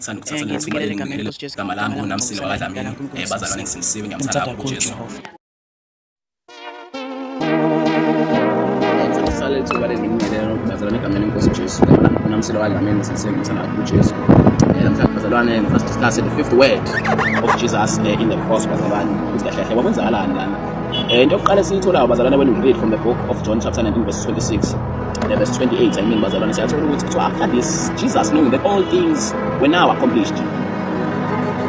Sithanda ukuthatha leli thuba Ngiyabingelela egameni elinginikele lenkosi Jesu. igama lami nguNamsile wakwaDlamini. Bazalwane ngisindisiwe, ngiyamthanda kakhulu uJesu. Ngithatha leli thuba elinginikele bazalwane egameni lenkosi Jesu. Igama lami nguNamsile wakwaDlamini, ngisindisiwe, ngiyamthanda kakhulu uJesu. Namhlanje bazalwane ngifuna discuss the fifth word of Jesus in the cross bazalwane. Ukuthi kahle kahle kwenzakalani lana. Into yokuqala siyithola bazalwane when we read from the book of John chapter 19 verse 26. Verse 28, I mean, bazalwane siyathola ukuthi so after this, Jesus knowing that all things were now accomplished,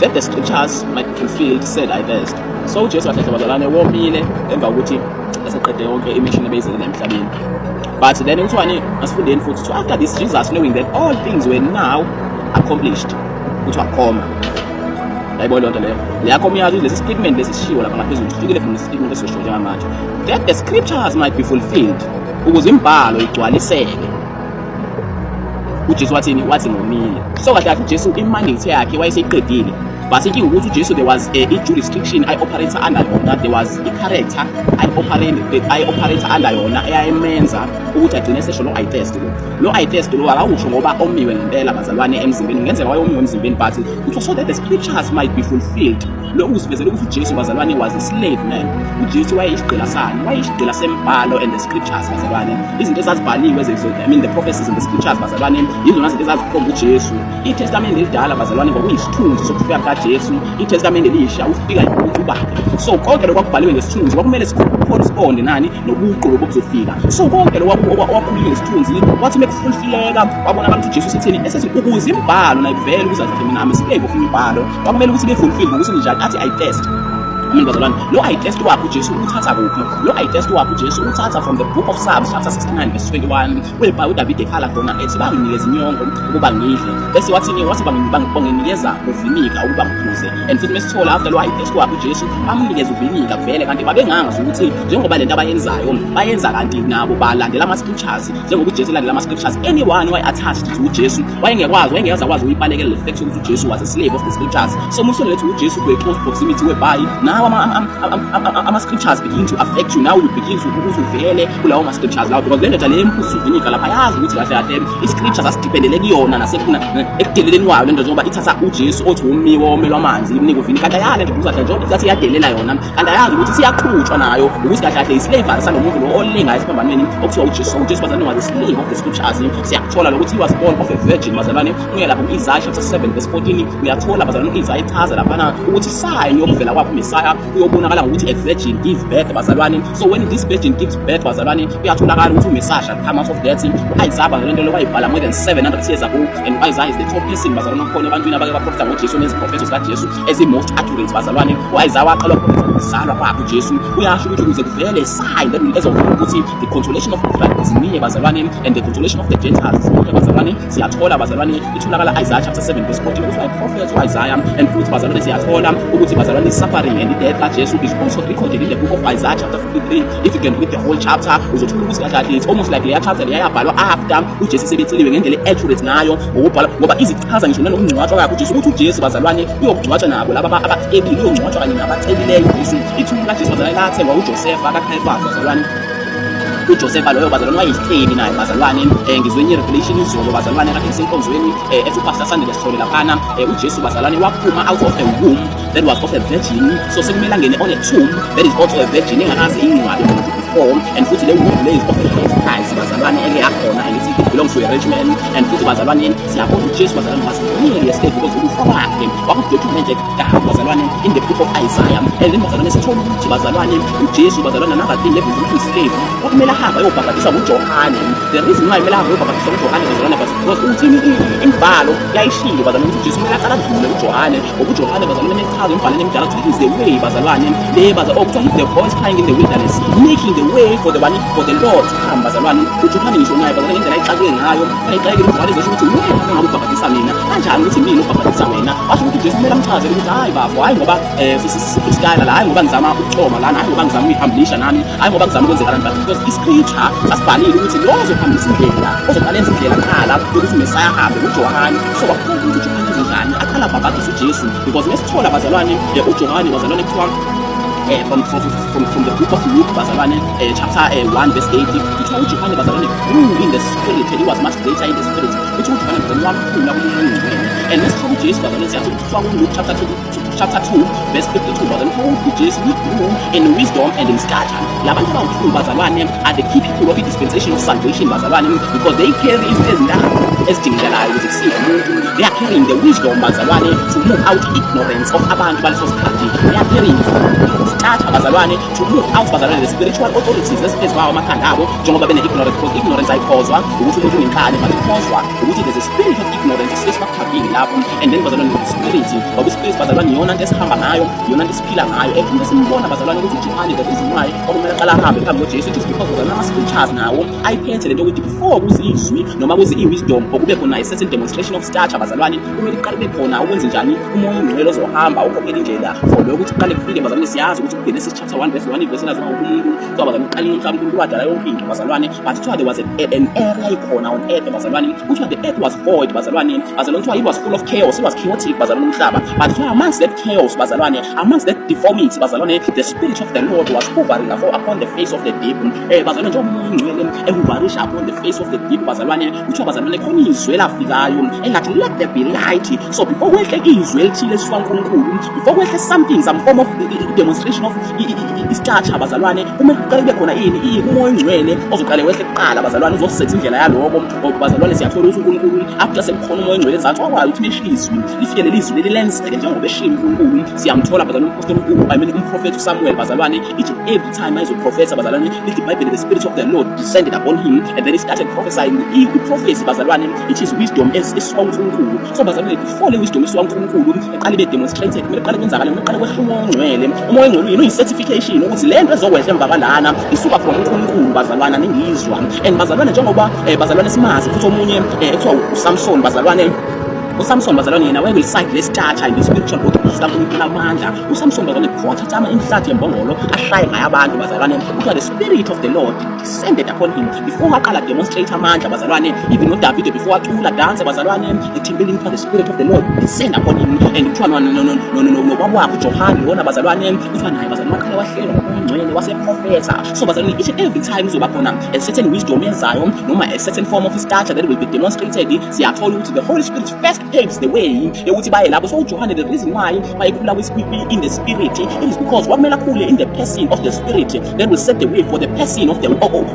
that the scriptures might be fulfilled, said I thirst. So Jesu kahle bazalwane womile emva ukuthi eseqede yonke imission ebeyizele emhlabeni. But then uthiwani asifundeni futhi so after this, Jesus knowing that all things were now accomplished, kuthiwa khoma. Yayibona lonto leyo. Leyakhoma yazi lesi statement lesishiwo lapha ngaphezulu sifikile from the statement lesisho njengamanje. That the scriptures might be fulfilled, ukuze imbhalo igcwaliseke. uJesu wathi ngomile. So kahle kahle uJesu imandate yakhe wayeseyiqedile. But inkinga ukuthi uJesu there was a jurisdiction I operator under yona, there was a character I operator under yona eyayimenza ukuthi agcine sesho lo I test lo I test lo akawusho ngoba omiwe ngempela bazalwane emzimbeni, ngenzeka wayomiwe emzimbeni, but it was so that the scriptures might be fulfilled. Lo usivezele ukuthi uJesu bazalwane was a slave man. uJesu wayeyisigqila sani, wayeyisigqila sembhalo and the scriptures bazalwane. Izinto ezazibhaliwe I mean the prophecies and the scriptures bazalwane yizona izinto ezazikhomba uJesu. iTestament elidala bazalwane ngokuyisithunzi sokufika kaJesu, iTestament elisha ufika ukuthi ubakhe. So konke lokho kwakubhaliwe ngesithunzi kwakumele correspond nani nobuqo lokuzofika. So konke lokho wakhuliwe ngesithunzi wathi mekufulfileka wabona abantu uJesu setheni esethi ukuze imbhalo nayivele ukuthi mina amesibeke ufuna imbhalo kwakumele ukuthi befulfill ukuthi njani athi I test. Bazalwane lo I test wakho uJesu uthatha kuphi? Lo I test wakho uJesu uthatha from the book of Psalms chapter 69 verse 21 whereby uDavid ekhala khona ethi banginikeza inyongo ukuba ngidle, bese wathi banginikeza uvinika ukuba ngiphuze. And futhi mesithola after lo I test wakho uJesu bamnikeza uvinika vele, kanti babengangazi ukuthi njengoba lento abayenzayo bayenza kanti nabo balandela ama scriptures njengoba uJesu elandela ama scriptures. Anyone who attached to uJesu wayengezakwazi uyibalekela le fact ukuthi uJesu was a slave of the scriptures. So musole lethu uJesu to a close proximity whereby now ama scriptures begin to affect you. Now you begin to ukuzuvele kulawo scriptures lawo, because lento le mpusuvinika lapha yazi ukuthi kahle kahle iscriptures asidependele kuyona nasekuna ekudeleleni wayo lento njengoba ithatha uJesu othi umiwo omelwa amanzi imnika uvinika, kanti yale nto kahle njengoba ithatha iyadelela yona, kanti yazi ukuthi siyaqhutshwa nayo ukuthi kahle kahle islavery salomuntu lo olenga esiphambanweni okuthiwa uJesu bazalwane was a slave of the scriptures. Siyakuthola ukuthi he was born of a virgin bazalwane. Uye lapha Isaiah chapter 7 verse 14 uyathola bazalwane Isaiah ichaza lapha ukuthi sign yokuvela kwakho Messiah uyobonakala ngokuthi a virgin give birth bazalwane. So when this virgin gives birth bazalwane uyatholakala ukuthi uMessiah shall come out of death. uIsaiah bazalwane lo wayibhala more than 700 years ago, and Isaiah is the top person bazalwane khona ebantwini abake baprofeta ngoJesu nezi prophets kaJesu as the most accurate bazalwane. uIsaiah waqala ukuprofeta ngokuzalwa kwakhe uJesu, uyasho ukuthi ukuze kuvele sign that will ukuthi the consolation of Israel is near bazalwane and the consolation of the Gentiles is near bazalwane. Siyathola bazalwane itholakala Isaiah chapter 7 verse 14 ukuthi prophet uIsaiah, and futhi bazalwane siyathola ukuthi bazalwane suffering and death kaJesu is also recorded in the book of Isaiah chapter 53. If you can read the whole chapter uzothola ukuthi kahle it's almost like leya chapter leyabhalwa after uJesu sebetheliwe ngendlela accurate nayo ngokubhala, ngoba izichaza ngisho nanokungcwatshwa kwakhe uJesu ukuthi uJesu bazalwane uyokungcwatshwa nabo laba abacebile, uyokungcwatshwa kanye nabacebileyo uJesu. Ithumba kaJesu bazalwane lathengwa uJosepha kaCaiphas bazalwane. uJosepha loyo bazalwane wayisiceli naye bazalwane. Ngizwe enye revelation izolo bazalwane kade isenkonzweni ethi uPastor Sandile Sithole laphana uJesu bazalwane waphuma out of a womb that was of a virgin, so sekumele angene on a tomb that is also a virgin engakaze ingcwabe before, and futhi le womb is of a Christ bazalwane eke yakhona ngithi it belongs to a rich man. And futhi bazalwane siyabona uJesu bazalwane was really a slave because ukufa kwakhe wakudocumented bazalwane in the book of Isaiah. And then bazalwane sithola ukuthi bazalwane uJesu bazalwane nanga thing level ukuthi slave wakumele ahamba ayobhabhadiswa nguJohane. The reason why kumele ahamba ayobhabhadiswa nguJohane bazalwane because uthi imbhalo yayishilo bazalwane ukuthi uJesu kumele aqala adlule uJohane, ngoba uJohane bazalwane echaza imbhalo emidala ukuthi is the way bazalwane le okuthiwa is the voice crying in the wilderness making the way for the Lord to come bazalwane. uJohane ngisho naye bazalwane ngendlela ayixakeke ngayo ayixakeke uJohane ezisho ukuthi wena ngabe ubhabhadisa mina kanjani ukuthi mina ubhabhadisa wena, washo ukuthi uJesu kumele amchazele ukuthi hayi bafo, hayi ngoba freestyle la, hayi ngoba ngizama ukuxhoma lana, hayi ngoba ngizama uyihambilisha nami, hayi ngoba ngizama ukwenza kanjani, but because iscripture sasibhalile ukuthi lo ozohambisa indlela ozoqala enza indlela qala ukuthi uMessiah ahambe uJohane. So wakhona ukuthi uJohane njani aqala babhadisa uJesu, because mesithola bazalwane uJohane bazalwane kuthiwa from the book of Luke bazalwane chapter 1 verse 8 kuthiwa uJohane bazalwane grew in the spirit, he was much greater in the spirit. Kuthiwa uJohane bazalwane wakhula And mesithola uJesu bazalwane siyathola ukuthi kwakuLuke chapter 2 verse 52 bazalwane ukuthi uJesu grew in wisdom and in stature. Labantu abawu-2 bazalwane are the key people of the dispensation of salvation bazalwane, because they carry izinto ezintathu ezidingekalayo ukuze kusize umuntu. They are carrying the wisdom bazalwane to move out ignorance of abantu baleso sikhathi. They are carrying stature bazalwane to move out bazalwane the spiritual authorities esiphezu kwawo amakhanda abo, njengoba bene-ignorance, because ignorance ayikhozwa ukuthi umuntu unenkani, but ikhozwa ukuthi there's a spirit of ignorance esibakhavile lapho. And then bazalwane spirit, ngoba ispirit bazalwane iyona nto esihamba ngayo, iyona nto esiphila ngayo. Every nto simbona bazalwane ukuthi uJohane the reason why okumele aqala ahambe phambi koJesu, it is because bazalwane ama-scriptures nawo ayiphethe lento ukuthi before kuze izwi noma kuze i-wisdom or kube khona a certain demonstration of stature bazalwane, kumele kuqale kube khona ukwenza njani umoya ongcwele ozohamba ukhokhela indlela for lokho ukuthi kuqale kufike bazalwane. Siyazi ukuthi uGenesis chapter 1 verse 1 ivesi nazo umuntu so bazalwane uqalile umhlaba uNkulunkulu wadala yonke into bazalwane, but kuthiwa there was an area ikhona on earth bazalwane, kuthiwa the earth was void bazalwane, kuthiwa it was full of chaos, it was chaotic bazalwane umhlaba, but kuthiwa amongst that chaos bazalwane, amongst that deformity bazalwane, the spirit of the Lord was hovering upon the face of the deep bazalwane, njengoba umoya ongcwele ehoverisha upon the face of the deep bazalwane, kuthiwa bazalwane khona izwi elafikayo engathi let there be light. So before kwehle izwi elithile esisuka kuNkulunkulu, before kwehle something, some form of demonstration of stature bazalwane, kumele kuqale kube khona umoya ongcwele ozoqale wehle kuqala bazalwane, uzosetha indlela yaloko bazalwane. Siyathola ukuthi uNkulunkulu after sekukhona umoya ongcwele ezansi wakwazi ukuthi meshe izwi lifike leli izwi lelenseke njengoba eshilo uNkulunkulu. Siyamthola bazalwane umprofethi uSamuel bazalwane, each and every time ayizoprofesa bazalwane, lithi iBhayibheli the spirit of the Lord descended upon him and then he started prophesying prophecy bazalwane, it is wisdom esisuka kuNkulunkulu. So bazalwane before le wisdom isuka kuNkulunkulu eqale be demonstrated, kumele kuqale kwenzakala, kumele kuqale kwehle umoya ongcwele. Umoya ongcwele yini uyi-certification ukuthi le nto ezokwehla emva kwalana isuka from uNkulunkulu bazalwane, ningizwa. And bazalwane njengoba bazalwane simazi futhi omunye ekuthiwa uSamson bazalwane, uSamson bazalwane yena will cite le stature in the spiritual body kaNkulunkulu amandla. uSamson bazalwane before athatha inhlathi yembongolo ahlaye ngayo abantu bazalwane, kuthiwa the spirit of the Lord descended upon him before aqala demonstrate amandla bazalwane. Even uDavid before acula dance bazalwane ethempelini, kuthiwa the spirit of the Lord descend upon him. And kuthiwa nokwakho uJohane wona bazalwane, kuthiwa naye bazalwane waqala wahlela ngomoya ongcwele waseprofesa. So bazalwane each and every time uzoba khona a certain wisdom ezayo noma a certain form of stature that will be demonstrated, siyathola ukuthi the Holy Spirit first paves the way yokuthi baye lapho. So uJohane the reason why bayikhula in the spirit, it is because wakumele akhule in the person of the spirit that will set the way for the person of the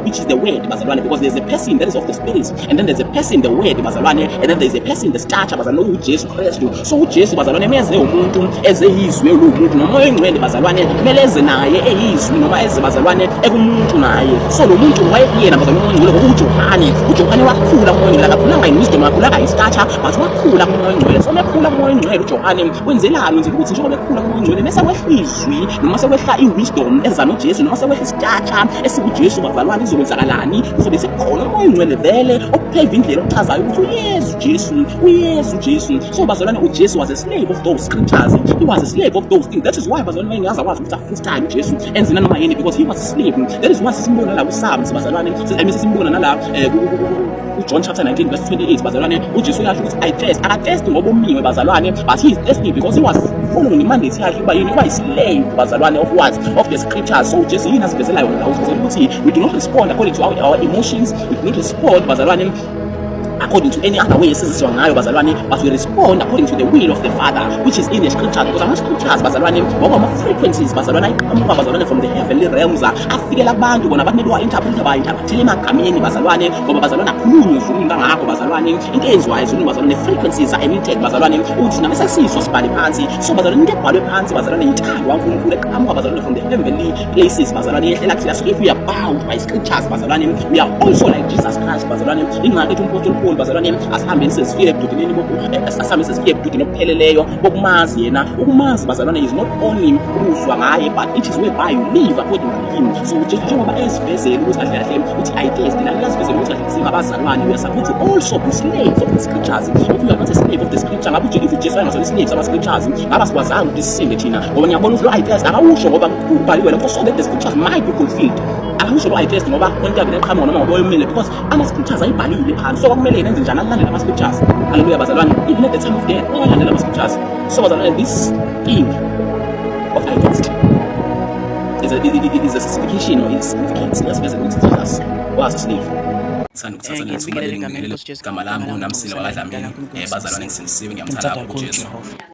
which is the word bazalwane, because there's a person that is of the spirit and then there's a person the word bazalwane, and then there's a person the stature bazalwane uJesu Kristu. So uJesu bazalwane meze umuntu ezeyizwe umuntu nomoya ongcwele bazalwane, kumele eze naye eyizwi noma eze bazalwane ekumuntu naye. So lo muntu wayeyena bazalwane umoya ongcwele ngoba uJohane wakhula umoya ongcwele, akakhulanga in wisdom, akakhulanga in stature, but wakhula umoya ongcwele. So mekhula umoya ongcwele uJohane wenzelani, wenzela ukuthi njengoba ekhula umoya ongcwele mase kwehla izwi noma sekwehla i-wisdom eza noJesu noma sekwehla stature esikuJesu bazalwane, izokwenzakalani? Kuzobe sekukhona umoya ongcwele vele okupheva indlela okuchazayo ukuthi uyesu Jesu. So bazalwane uJesu was a slave of those scriptures, he was a slave of those things. That is why bazalwane engaza kwazi ukuthi afreestyle uJesu enzina noma yini, because he was a slave. That is why sisimbona la kuSamuel bazalwane, sisimbona nala John chapter 19 verse 28 bazalwane, uJesu uyasho ukuthi I test, akatesti ngoba umiwe bazalwane, but he is testing because he was following the mandate yakhe uba yini, uba slave bazalwane of what, of the scriptures. So uJesu yini asivezela yona la ukuthi we do not respond according to our emotions, we do not respond bazalwane according to any other way esizizwa ngayo bazalwane, but we respond according to the will of the Father which is in the scriptures, because ama-scriptures bazalwane ngokama-frequencies bazalwane ayiqhamuka bazalwane from the heavenly realms afikela abantu bona bakumele wa-interprete ba-interprethele emagameni bazalwane, ngoba bazalwane akhulunywe ezulwini kangakho bazalwane, into eyenziwayo ezulwini bazalwane frequencies are emitted bazalwane, ukuthi nami sesisho sibhale phansi. So bazalwane into ebhalwe phansi bazalwane yintando kaNkulunkulu eqhamuka bazalwane from the heavenly places bazalwane, yehlela kuthina. So if we are bound by scriptures bazalwane, we are also like Jesus Christ bazalwane. Ingakho ethi uMpostoli bazalwane asihambeni sesifike ebudodeni asihambeni sesifike ebudodeni obupheleleyo bokumazi yena. Ukumazi bazalwane is not only ukuzwa ngaye, but it is whereby you live according to him. So njengoba esivezele ukuthi kahle kahle uthi ayitesti nani lasivezele ukuthi kahle singabazalwane, we are supposed to also be slaves of the scriptures. If you are not a slave of the scripture, ngabe if uJesu wayengasona slaves ama scriptures, ngaba sikwazanga ukuthi sisinde thina, ngoba ngiyabona ukuthi lo ayitesti akawusho ngoba ubhaliwe lapho so that the scriptures might be fulfilled. Akawusho lo ayitest ngoba konke yakhe neqhamuka noma ngoba oyimile, because ama-scriptures ayibhalile phansi. So kwakumele nenze njani alandele ama-scriptures. Hallelujah bazalwane, even at the time of death ungalandela ama-scriptures. So bazalwane, this thing of identity is a certification or is significance. Yes, Jesus was a slave. Sithanda ukuthatha Ngiyabingelela egameni ngibingelele lenkosi Jesu. igama lami Igama lami uNamsile ngibonga wakwaDlamini. uNkulunkulu Bazalwane ngimsindise. ngisindisiwe, Ngimthanda ngiyamthanda kakhulu uJesu. uJehova.